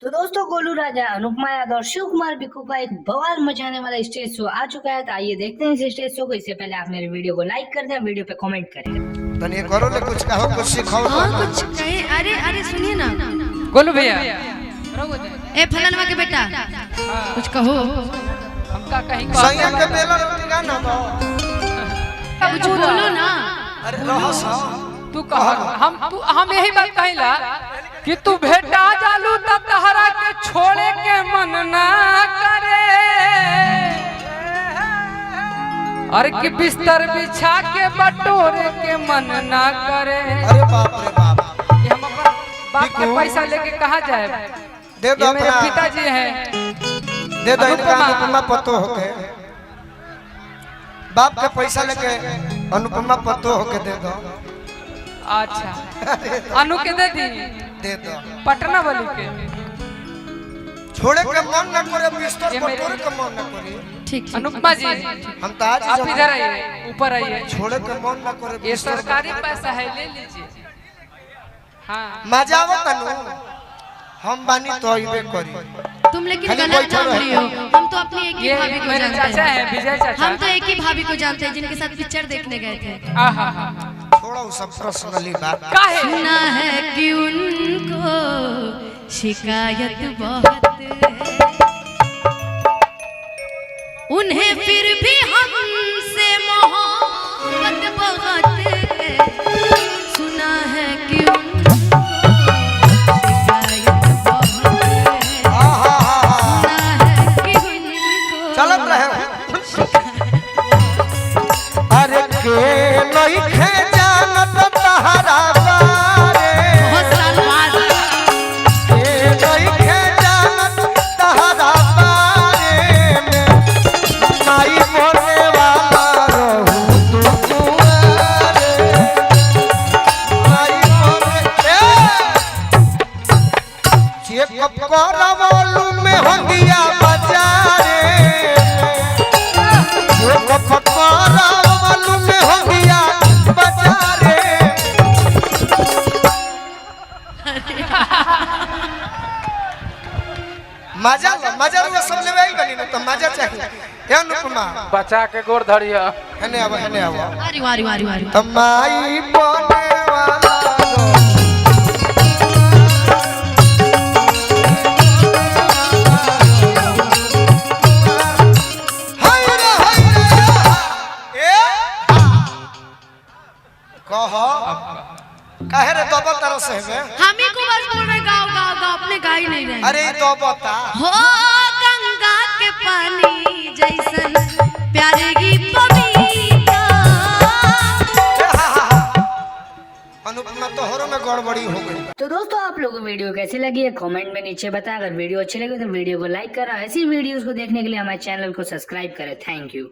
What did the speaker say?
तो दोस्तों गोलू राजा, अनुपमा यादव और शिव कुमार बिक्कू का एक बवाल मचाने वाला स्टेज शो आ चुका है। तो आइए देखते हैं इस स्टेज शो को। इससे पहले आप मेरे वीडियो को लाइक कर दें, वीडियो पे कमेंट करें। तनी करो ले कुछ कहो, कुछ सिखाओ। हाँ कुछ कहे। अरे अरे सुनिए ना गोलू भैया, ए फलनवा के बेटा कुछ कहो। हमका कहीं सैया के बेला रोटी गाना दो, कुछ बोलो ना। अरे रहस तू कह। हम यही बात कहिला कि तू भेटा जालू त तहरा के छोड़े के मन ना करे, और कि बिस्तर बिछा के बटोरे के मन ना करे। अरे बाप रे बाप, ये हम अपन बाप के पैसा लेके कहाँ जाए? दे दो ये मेरे अपना, पिताजी हैं। दे दो इनका अनुपमा पतो होके, बाप के पैसा लेके अनुपमा पतो होके दे दो। अच्छा अनु के दे दी, दे दो। पटना वाली के छोड़े के मन न करे, बिस्तर ये बटोरे के मन न करे। ठीक अनुपमा जी, हम तो आज आप इधर आइए, ऊपर आइए। छोड़े के मन न करे। ये सरकारी पैसा है, ले लीजिए। हाँ मजा आवत तनु, हम बानी तो इबे करी। तुम लेकिन खाली गलत बैठो जान रहो। रही हो। हम तो अपनी एक ही ये भाभी को मेरे जानते चाचा हैं। है, विजय चाचा। हम तो एक ही भाभी को जानते हैं जिनके साथ पिक्चर देखने गए थे। आहा, छोड़ो वो सब पर्सनली बात। काहे? सुना है कि उनको शिकायत बहुत है, उन्हें फिर भी हमसे मोहब्बत बहुत है। सुना है कि उनको शिकायत बहुत है। सुना है कि उनको चलत रहे अरे के नहीं खे जानत तहरा बारे, बहुत साल बाद के नहीं खे जानत तहरा बारे में, माई बोले वाला रहू तू कुंवारे, माई बोले चेकअप करवलू में हंदिया बाजारे में, चेकअप करवलू में हंदिया बाजारे। मजा मजा रुआ सब लेवे आई बनी न तो मजा चाहिए। हे अनुपमा बचा के गोर धरिया। हने आवा, हने आवा। अरे वारी वारी वारी तमाई बोले वाला हाय रे हाय रे ए कहो काहे रे दबा तरह से में। हम ही को बस बोल रहे गाओ गाओ गाओ, अपने गा ही नहीं रहे। अरे तो बता हो गंगा के पानी जैसन प्यारे की पपीता। अनुपमा तोहरों में गड़बड़ी हो गई। तो दोस्तों आप लोगों को वीडियो कैसी लगी है कमेंट में नीचे बताएं। अगर वीडियो अच्छी लगी तो वीडियो को लाइक करें। ऐसी वीडियोस को देखने के लिए हमारे चैनल को सब्सक्राइब करें। Thank you.